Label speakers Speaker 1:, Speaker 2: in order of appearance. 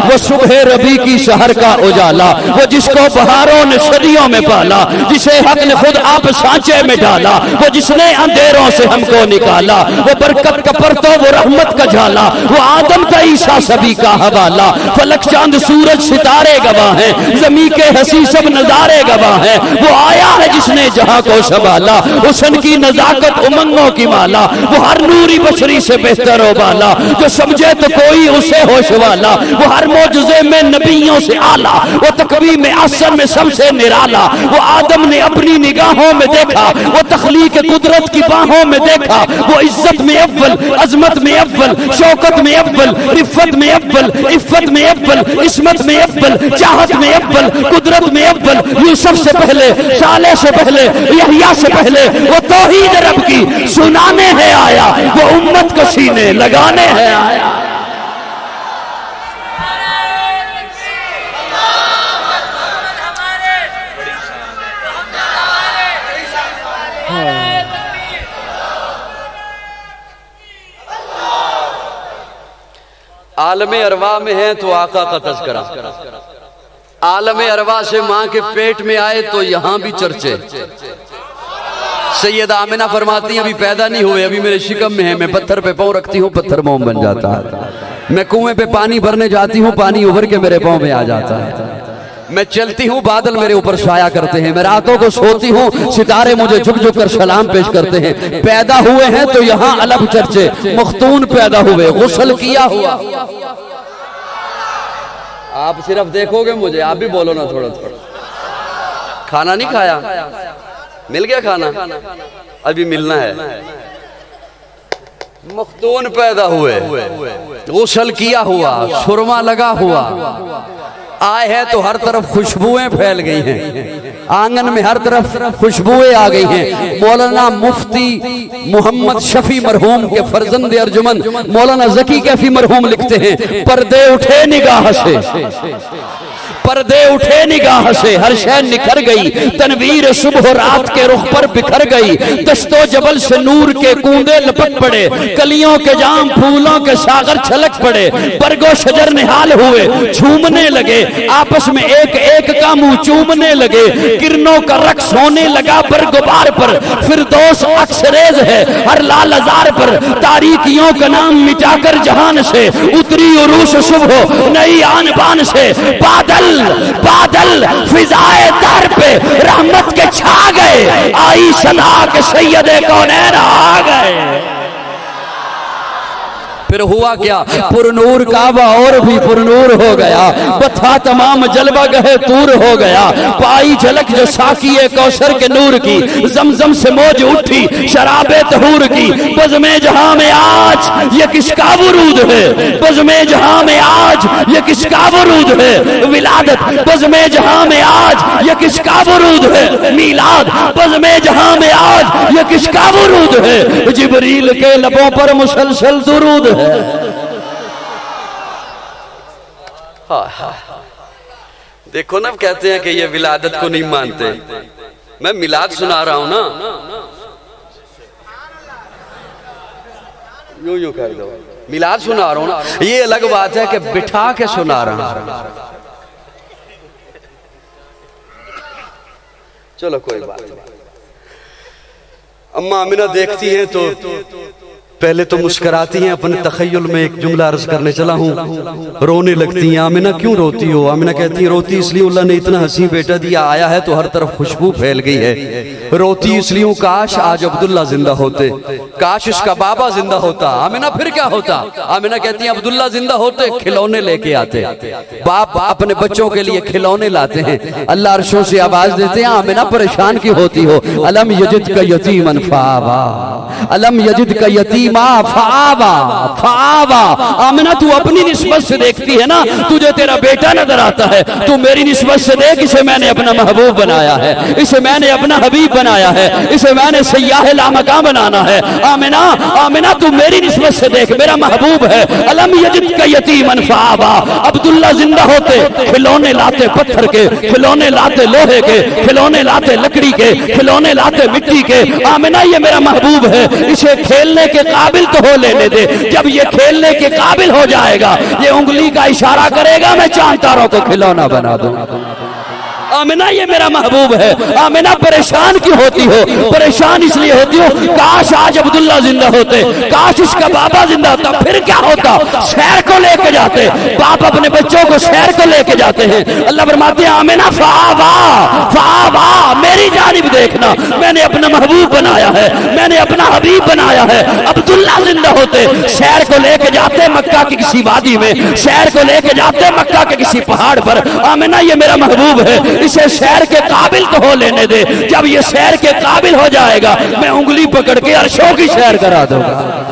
Speaker 1: वो सुबह रबी की शहर का उजाला, वो जिसको बहारों ने सदियों में पाला, जिसे हक ने खुद आप सांचे में डाला, वो जिसने अंधेरों से हमको निकाला, वो बरकत का परतो, वो रहमत का झाला, वो आदम का ईसा सभी का हवाला। फलक चांद सूरज सितारे गवाह हैं, जमी के हसी सब नजारे गवाह हैं। वो आया है जिसने जहां को संभाला, हुस्न की नजाकत उमंगों की माला, वो हर नूरी बशरी से बेहतर हो बाला, जो समझे तो कोई उसे होश वाला, वो हर मौजूजे में नबियों से आला, वो तकवी में असर में सबसे निराला। वो आदम ने अपनी निगाहों में देखा, वो तखलीक कुदरत की बाहों में देखा, वो इज्जत में अव्वल, अजमत में अव्वल, शौकत में अव्वल, रिफत में अव्वल, इफ्फत में अव्वल, इस्मत में अव्वल, चाहत में अव्वल, कुदरत में अव्वल। यूसुफ से पहले, साले से पहले, यहिया से पहले वो तौहीद रब की सुनाने है आया, वो उम्मत को सीने लगाने है आया।
Speaker 2: आलम अरवा में है तो आका का तज़किरा, आलम अरवा से माँ के पेट में आए तो यहाँ भी चर्चे। सैयदा आमिना फरमाती हैं अभी पैदा नहीं हुए, अभी मेरे शिकम में है, मैं पत्थर पे पाँव रखती हूँ, पत्थर मोम बन जाता है। मैं कुएं पे पानी भरने जाती हूँ, पानी उभर के मेरे पाँव में आ जाता है। मैं चलती हूँ, बादल मेरे ऊपर छाया करते हैं। मैं रातों को सोती हूँ, सितारे मुझे झुक झुक कर सलाम पेश करते हैं। पैदा हुए हैं तो यहाँ अलग चर्चे, मख्तून पैदा हुए, गुस्ल किया हुआ। आप सिर्फ देखोगे मुझे, आप भी बोलो ना थोड़ा थोड़ा। खाना नहीं खाया? मिल गया खाना? अभी मिलना है। मख्तून पैदा हुए, गुस्ल किया हुआ, सुरमा लगा हुआ। आए हैं तो हर तरफ खुशबुएं फैल गई हैं, आंगन में हर तरफ खुशबुएं आ गई हैं। मौलाना मुफ्ती मोहम्मद शफी मरहूम के फर्जंद अर्जुमन मौलाना जकी कैफी मरहूम लिखते हैं, पर्दे उठे निगाह से, पर्दे उठे निगाह से, हर शय निखर गई, तनवीर सुबह रात के रुख पर बिखर गई। दश्तो जबल से नूर के कूंदे लपक पड़े, कलियों के जाम फूलों के सागर छलक पड़े। बरगो शजर निहाल हुए, झूमने लगे, आपस में एक एक का मुंह चूमने लगे। किरणों का रक्स होने लगा बरगुबार पर, फिरदौस अक्सरेज है हर लाल अजार पर। तारीकियों का नाम मिटाकर जहान से, उतरी उरूस सुबह नई आन बान से। बादल बादल फिजाए दर पे रहमत के छा गए, आई सदा के सैयदे कौनैन आ गए। फिर हुआ क्या, पुरनूर काबा और भी पुरनूर हो गया, बथा तमाम जलवा गहे तूर हो गया। पाई झलक जो साकिए कौसर के नूर की, जमजम से मौज उठी शराबे तहूर की। बज़्मे जहां में आज ये किसका वरूद है, बज़्मे जहां में आज ये किसका वरूद है। विलादत बज़्मे जहां में आज ये किसका वरूद है। मीलाद बज़्मे जहां में आज ये किसका वरूद है। जिब्रील के लबों पर मुसलसल दुरूद है। देखो ना, कहते हैं कि ये विलादत को नहीं मानते। मैं मिलाद सुना रहा हूं ना, यूं यूं कर दो, मिलाद सुना रहा हूं ना। ये अलग बात है कि बिठा के सुना रहा हूं। चलो कोई बात नहीं। अम्मा आमिना देखती हैं तो पहले तो मुस्कुराती हैं, अपने तखय्युल में एक जुमला अर्ज करने चला हूँ, रोने लगती हैं। आमिना क्यों रोती हो? आमिना कहती है रोती इसलिए अल्लाह ने इतना हसी बेटा दिया, आया है तो हर तरफ खुशबू फैल गई है। रोती इसलिए हूँ काश आज अब्दुल्ला जिंदा होते, काश इसका बाबा जिंदा होता। आमिना फिर क्या होता? आमिना कहती है अब्दुल्ला जिंदा होते, खिलौने लेके आते। बाप अपने बच्चों के लिए खिलौने लाते हैं, अल्लाह अर्शों से आवाज देते हैं आमिना परेशान क्यों होती हो। अलम यजिद का यतीमन फावा, अलम यजिद का यतीम फावा फावा। आमिना तू अपनी निस्बत से देखती है ना, तुझे तेरा बेटा नजर आता है, तू मेरी निस्बत से देख, इसे मैंने अपना महबूब बनाया है, इसे मैंने अपना हबीब बनाया है, इसे मैंने सयाह लामका बनाना है। आमिना आमिना तू मेरी निस्बत से देख, मेरा महबूब है। अलम यजिद का यतीमन फावा। अब्दुल्ला जिंदा होते खिलौने लाते, पत्थर के खिलौने लाते, लोहे के खिलौने लाते, लकड़ी के खिलौने लाते, मिट्टी के। आमिना ये मेरा महबूब है, इसे खेलने के
Speaker 1: काबिल तो हो लेने दे, जब ये खेलने के काबिल हो जाएगा, ये उंगली का इशारा करेगा, मैं चांद तारों को खिलौना बना दूंगा। आमिना ये मेरा महबूब है। आमिना परेशान क्यों होती हो? परेशान इसलिए होती हो, काश आज अब्दुल्ला जिंदा होते, काश उसका बाबा जिंदा होता, फिर क्या होता? शहर को लेके जाते, बाप अपने बच्चों को शहर को लेके जाते हैं। अल्लाह फरमाते हैं आमिना फावा, मेरी जानिब देखना, मैंने अपना महबूब बनाया है, मैंने अपना हबीब बनाया है। अब्दुल्ला जिंदा होते, शहर को लेके जाते मक्का की किसी वादी में, शहर को लेके जाते मक्का के किसी पहाड़ पर। आमिना ये मेरा महबूब है, इसे शहर के काबिल तो हो लेने दे, जब ये शहर के काबिल हो जाएगा, मैं उंगली पकड़ के अर्शों की शहर करा दूंगा।